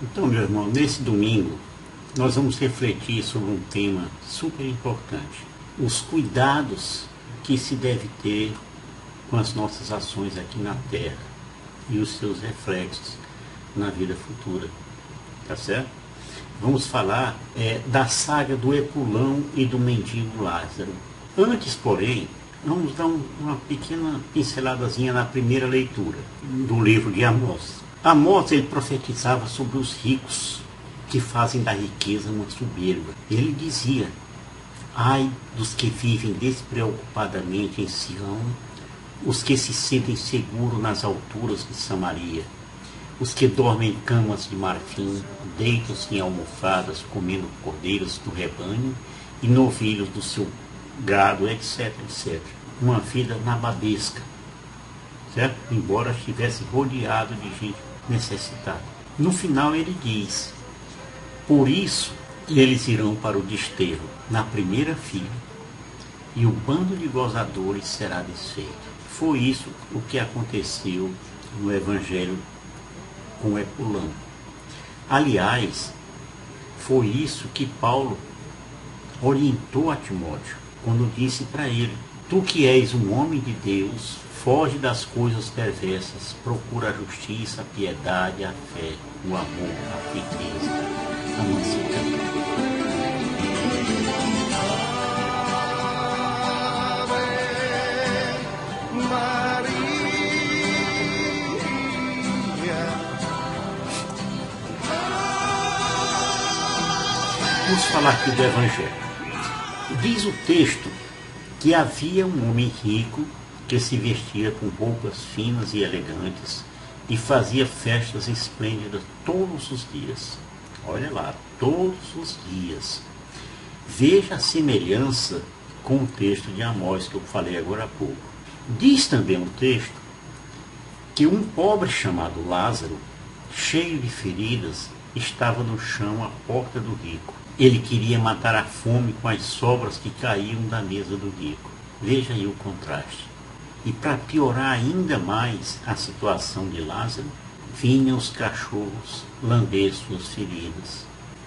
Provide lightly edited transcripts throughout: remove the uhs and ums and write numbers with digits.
Então, meu irmão, nesse domingo nós vamos refletir sobre um tema super importante: os cuidados que se deve ter com as nossas ações aqui na Terra e os seus reflexos na vida futura, tá certo? Vamos falar da saga do Epulão e do mendigo Lázaro. Antes, porém, vamos dar uma pequena pinceladazinha na primeira leitura do livro de Amós. Amós, ele profetizava sobre os ricos que fazem da riqueza uma soberba. Ele dizia: ai dos que vivem despreocupadamente em Sião, os que se sentem seguros nas alturas de Samaria, os que dormem em camas de marfim, deitam-se em almofadas, comendo cordeiros do rebanho e novilhos do seu gado, etc, etc. Uma vida nababesca, certo? Embora estivesse rodeado de gente necessitada. No final ele diz: por isso eles irão para o desterro na primeira fila, e o bando de gozadores será desfeito. Foi isso o que aconteceu no Evangelho com Epulão. Aliás, foi isso que Paulo orientou a Timóteo, quando disse para ele: tu que és um homem de Deus, foge das coisas perversas, procura a justiça, a piedade, a fé, o amor, a firmeza, a mansidão. Vamos falar aqui do Evangelho. Diz o texto que havia um homem rico que se vestia com roupas finas e elegantes e fazia festas esplêndidas todos os dias. Olha lá, todos os dias. Veja a semelhança com o texto de Amós que eu falei agora há pouco. Diz também o texto que um pobre chamado Lázaro, cheio de feridas, estava no chão à porta do rico. Ele queria matar a fome com as sobras que caíam da mesa do rico. Veja aí o contraste. E para piorar ainda mais a situação de Lázaro, vinham os cachorros lamber suas feridas.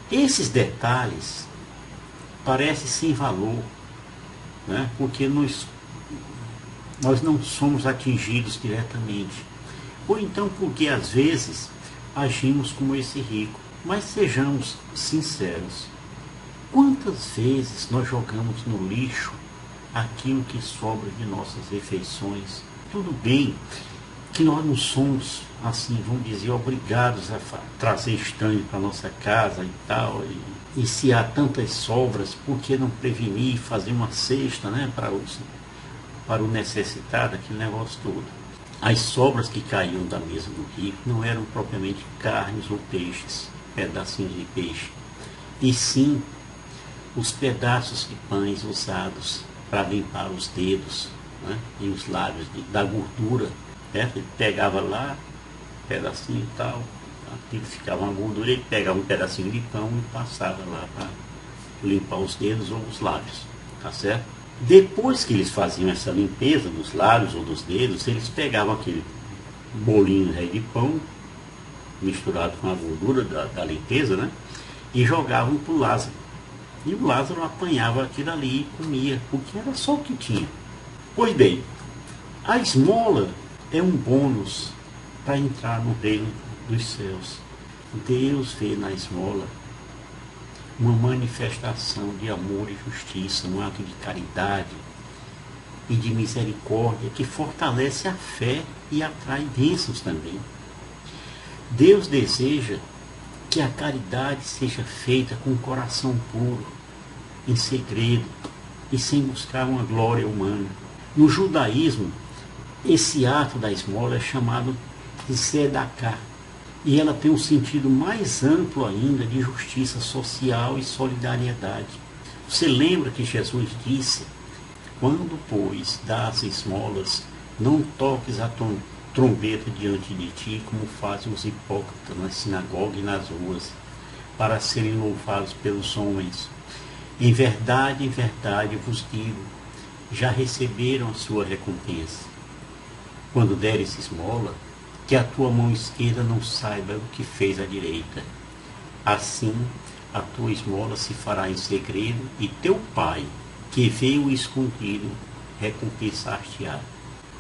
Esses detalhes parecem sem valor, né? Porque nós não somos atingidos diretamente. Ou então porque às vezes agimos como esse rico. Mas sejamos sinceros. Quantas vezes nós jogamos no lixo aquilo que sobra de nossas refeições? Tudo bem que nós não somos, assim, vamos dizer, obrigados a trazer estranho para nossa casa e tal. E se há tantas sobras, por que não prevenir e fazer uma cesta, né, para o necessitado, aquele negócio todo? As sobras que caíam da mesa do rico não eram propriamente carnes ou peixes, pedacinhos de peixe, e sim os pedaços de pães usados para limpar os dedos, né, e os lábios da gordura. Ele pegava lá um pedacinho e tal, aquilo ficava uma gordura, ele pegava um pedacinho de pão e passava lá para limpar os dedos ou os lábios, tá certo? Depois que eles faziam essa limpeza dos lábios ou dos dedos, eles pegavam aquele bolinho aí de pão misturado com a gordura da limpeza, né, e jogavam para o Lázaro. E o Lázaro apanhava aquilo ali e comia, porque era só o que tinha. Pois bem, a esmola é um bônus para entrar no reino dos céus. Deus vê na esmola uma manifestação de amor e justiça, um ato de caridade e de misericórdia que fortalece a fé e atrai bênçãos também. Deus deseja que a caridade seja feita com o coração puro, em segredo e sem buscar uma glória humana. No judaísmo, esse ato da esmola é chamado de tzedakah, e ela tem um sentido mais amplo ainda de justiça social e solidariedade. Você lembra que Jesus disse: quando, pois, dás esmolas, não toques a trombeta diante de ti, como fazem os hipócritas nas sinagogas e nas ruas, para serem louvados pelos homens. Em verdade vos digo, já receberam a sua recompensa. Quando deres esmola, que a tua mão esquerda não saiba o que fez a direita, assim a tua esmola se fará em segredo, e teu pai, que veio escondido, recompensar-te-á.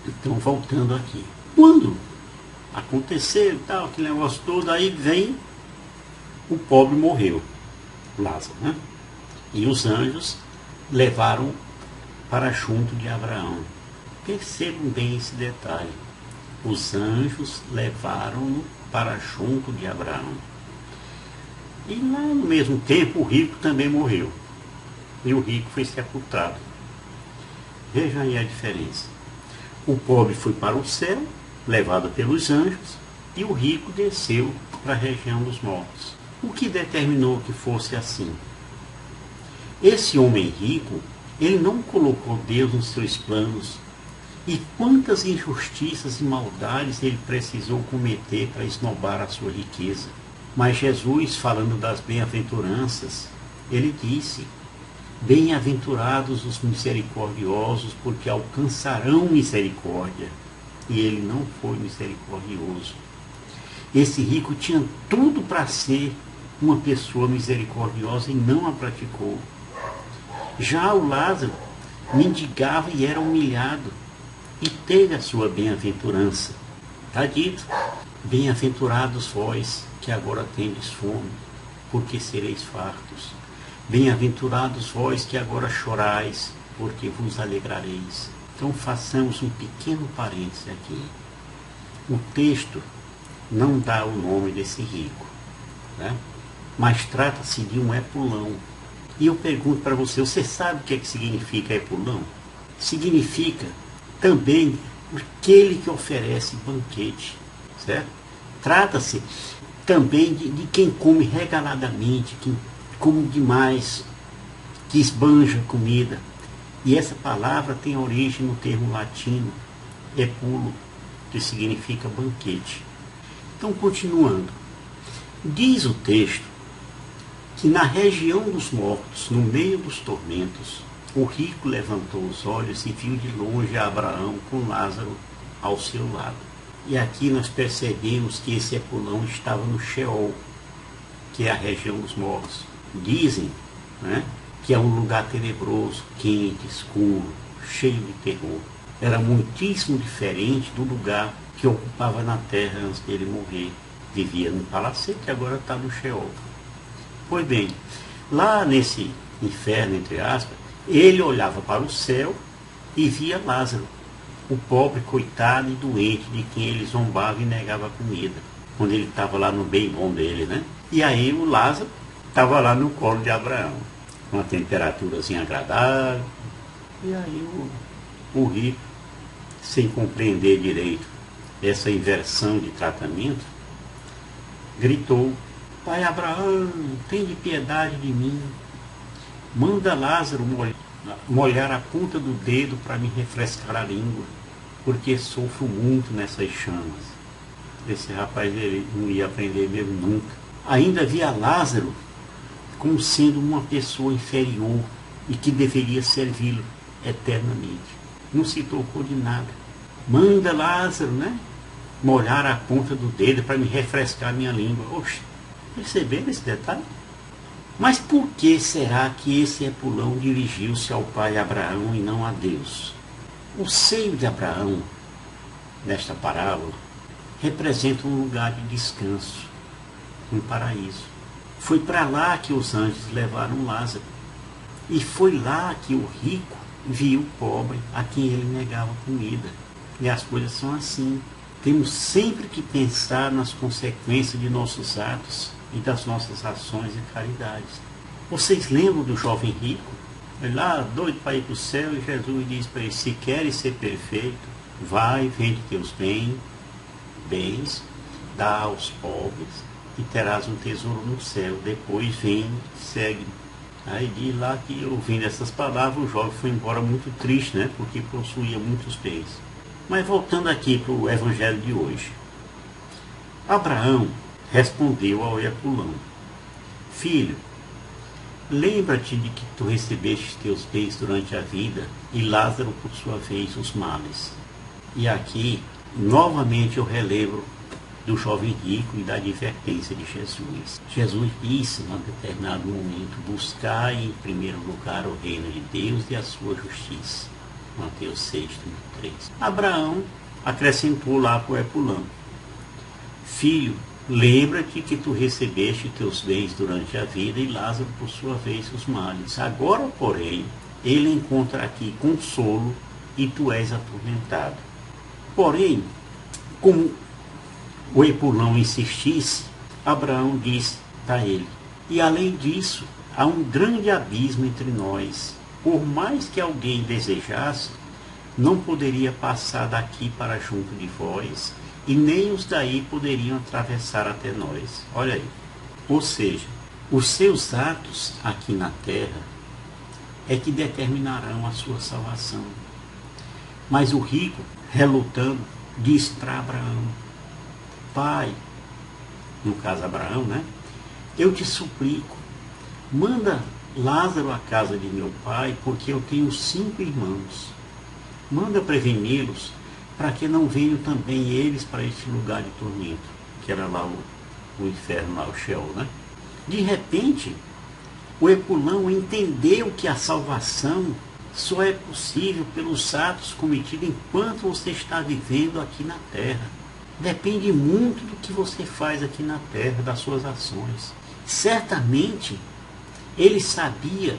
Então, voltando aqui. Quando aconteceu e tal, aquele negócio todo, aí vem o pobre morreu, Lázaro, né? E os anjos levaram para junto de Abraão. Percebam bem esse detalhe. Os anjos levaram-no para junto de Abraão. E lá no mesmo tempo o rico também morreu. E o rico foi sepultado. Vejam aí a diferença. O pobre foi para o céu, levado pelos anjos, e o rico desceu para a região dos mortos. O que determinou que fosse assim? Esse homem rico, ele não colocou Deus nos seus planos. E quantas injustiças e maldades ele precisou cometer para esnobar a sua riqueza. Mas Jesus, falando das bem-aventuranças, ele disse: bem-aventurados os misericordiosos, porque alcançarão misericórdia. E ele não foi misericordioso. Esse rico tinha tudo para ser uma pessoa misericordiosa e não a praticou. Já o Lázaro mendigava e era humilhado, e teve a sua bem-aventurança. Está dito: bem-aventurados vós, que agora tendes fome, porque sereis fartos. Bem-aventurados vós que agora chorais, porque vos alegrareis. Então façamos um pequeno parêntese aqui. O texto não dá o nome desse rico, né? Mas trata-se de um epulão. E eu pergunto para você, você sabe o que significa epulão? Significa também aquele que oferece banquete, certo? Trata-se também de quem come regaladamente, que come demais, que esbanja comida. E essa palavra tem origem no termo latino, epulo, que significa banquete. Então, continuando. Diz o texto que na região dos mortos, no meio dos tormentos, o rico levantou os olhos e viu de longe Abraão com Lázaro ao seu lado. E aqui nós percebemos que esse epulão estava no Sheol, que é a região dos mortos. Dizem, né, que é um lugar tenebroso, quente, escuro, cheio de terror. Era muitíssimo diferente do lugar que ocupava na terra antes dele morrer. Vivia no palacete e agora está no Sheol. Pois bem, lá nesse inferno, entre aspas, ele olhava para o céu e via Lázaro, o pobre, coitado e doente de quem ele zombava e negava comida, quando ele estava lá no bem bom dele, né? E aí o Lázaro estava lá no colo de Abraão, com uma temperaturazinha agradável. E aí o rico, sem compreender direito essa inversão de tratamento, gritou: Pai Abraão, tem de piedade de mim. Manda Lázaro molhar a ponta do dedo para me refrescar a língua, porque sofro muito nessas chamas. Esse rapaz, ele não ia aprender mesmo nunca. Ainda via Lázaro como sendo uma pessoa inferior e que deveria servi-lo eternamente. Não se tocou de nada. Manda Lázaro, né, molhar a ponta do dedo para me refrescar a minha língua. Oxe, perceberam esse detalhe? Mas por que será que esse epulão dirigiu-se ao pai Abraão e não a Deus? O seio de Abraão, nesta parábola, representa um lugar de descanso, um paraíso. Foi para lá que os anjos levaram Lázaro. E foi lá que o rico viu o pobre a quem ele negava comida. E as coisas são assim. Temos sempre que pensar nas consequências de nossos atos e das nossas ações e caridades. Vocês lembram do jovem rico? Ele lá, doido para ir para o céu, e Jesus diz para ele: se queres ser perfeito, vai, vende teus bens, dá aos pobres, e terás um tesouro no céu. Depois vem, segue. Aí diz lá que, ouvindo essas palavras, o jovem foi embora muito triste, né? Porque possuía muitos bens. Mas voltando aqui para o evangelho de hoje. Abraão respondeu ao epulão: filho, lembra-te de que tu recebeste teus bens durante a vida, e Lázaro, por sua vez, os males. E aqui, novamente, eu relembro do jovem rico e da advertência de Jesus. Jesus disse, em um determinado momento, buscar em primeiro lugar o reino de Deus e a sua justiça. Mateus 6:33. Abraão acrescentou lá para o Epulão: filho, lembra-te que tu recebeste teus bens durante a vida e Lázaro, por sua vez, os males. Agora, porém, ele encontra aqui consolo e tu és atormentado. Porém, como o Epulão insistisse, Abraão disse a ele: e além disso, há um grande abismo entre nós. Por mais que alguém desejasse, não poderia passar daqui para junto de vós, e nem os daí poderiam atravessar até nós. Olha aí. Ou seja, os seus atos aqui na terra é que determinarão a sua salvação. Mas o rico, relutando, disse para Abraão: pai, no caso Abraão, né? Eu te suplico, manda Lázaro à casa de meu pai, porque eu tenho 5 irmãos. Manda preveni-los, para que não venham também eles para este lugar de tormento, que era lá o inferno, lá o Sheol, né? De repente, o Epulão entendeu que a salvação só é possível pelos atos cometidos enquanto você está vivendo aqui na terra. Depende muito do que você faz aqui na terra, das suas ações. Certamente, ele sabia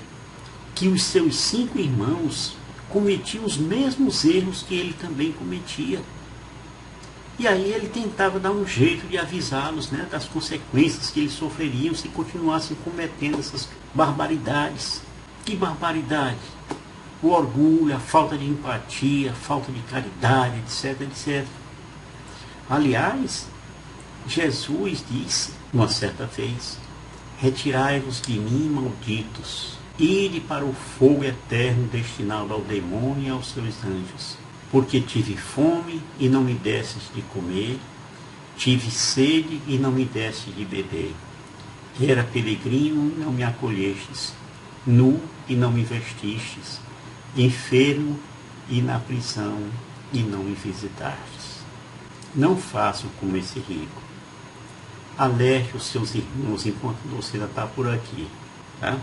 que os seus 5 irmãos cometiam os mesmos erros que ele também cometia. E aí ele tentava dar um jeito de avisá-los, né, das consequências que eles sofreriam se continuassem cometendo essas barbaridades. Que barbaridade! O orgulho, a falta de empatia, a falta de caridade, etc, etc. Aliás, Jesus disse, uma certa vez: retirai-vos de mim, malditos, ide para o fogo eterno destinado ao demônio e aos seus anjos. Porque tive fome e não me destes de comer, tive sede e não me destes de beber. Era peregrino e não me acolhestes, nu e não me vestistes, enfermo e na prisão e não me visitastes. Não façam como esse rico. Alerte os seus irmãos enquanto você ainda está por aqui, tá?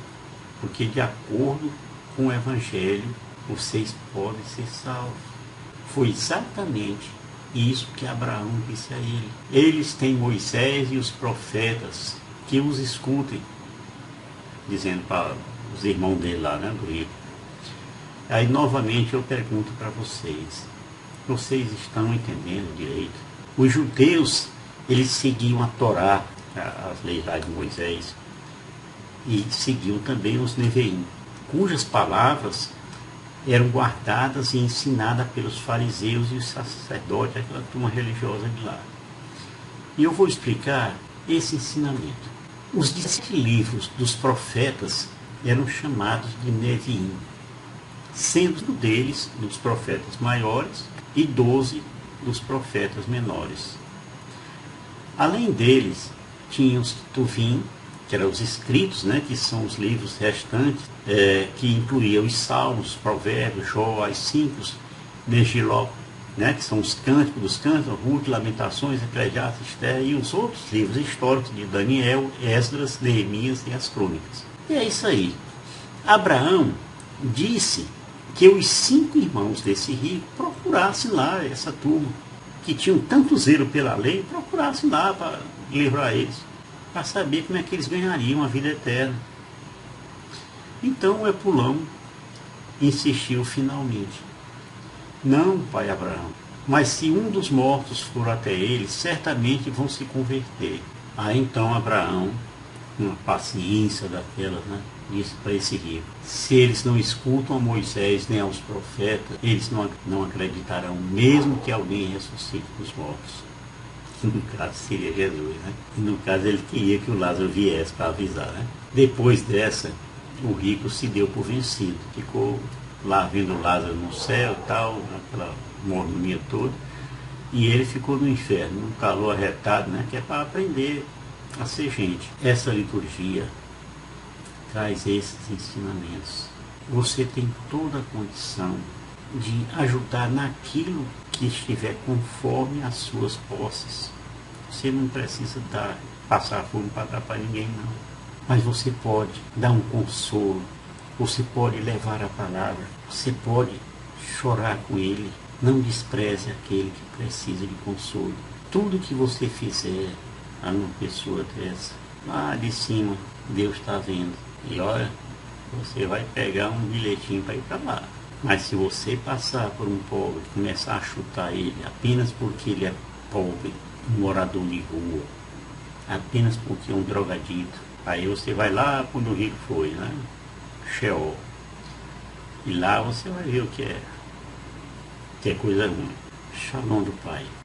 Porque de acordo com o Evangelho, vocês podem ser salvos. Foi exatamente isso que Abraão disse a ele. Eles têm Moisés e os profetas, que os escutem, dizendo para os irmãos dele lá, né, do rico. Aí novamente eu pergunto para vocês: vocês estão entendendo direito? Os judeus, eles seguiam a Torá, as leis lá de Moisés, e seguiam também os Neveim, cujas palavras eram guardadas e ensinadas pelos fariseus e os sacerdotes, aquela turma religiosa de lá. E eu vou explicar esse ensinamento. Os 17 livros dos profetas eram chamados de Neviim, sendo deles dos profetas maiores e 12 dos profetas menores. Além deles, tinha os Tuvim, que eram os escritos, né, que são os livros restantes, que incluíam os Salmos, Provérbios, Jó, as 5, Megiló, né, que são os cânticos dos cânticos, Ruth, Lamentações, Eclesiastes, Esther, e os outros livros históricos de Daniel, Esdras, Neemias e as Crônicas. E é isso aí. Abraão disse que os 5 irmãos desse rico procurassem lá essa turma, que tinham tanto zelo pela lei, procurassem lá para livrar eles, para saber como é que eles ganhariam a vida eterna. Então o Epulão insistiu finalmente: não, pai Abraão, mas se um dos mortos for até eles, certamente vão se converter. Aí então Abraão, uma paciência daquelas, né, disse para esse rico: se eles não escutam a Moisés nem aos profetas, eles não acreditarão, mesmo que alguém ressuscite dos mortos. No caso seria Jesus, né? E no caso ele queria que o Lázaro viesse para avisar, né? Depois dessa, o rico se deu por vencido, ficou lá vendo Lázaro no céu e tal, aquela mordomia toda, e ele ficou no inferno, num calor arretado, né? Que é para aprender a ser gente. Essa liturgia traz esses ensinamentos. Você tem toda a condição de ajudar naquilo que estiver conforme as suas posses. Você não precisa passar fome para dar para ninguém, não. Mas você pode dar um consolo, você pode levar a palavra, você pode chorar com ele. Não despreze aquele que precisa de consolo. Tudo que você fizer a uma pessoa dessa, lá de cima, Deus está vendo. E olha, você vai pegar um bilhetinho para ir para lá. Mas se você passar por um pobre, começar a chutar ele apenas porque ele é pobre, um morador de rua, apenas porque é um drogadito, aí você vai lá quando o rico foi, né? Sheol. E lá você vai ver o que é coisa ruim. Shalom do Pai.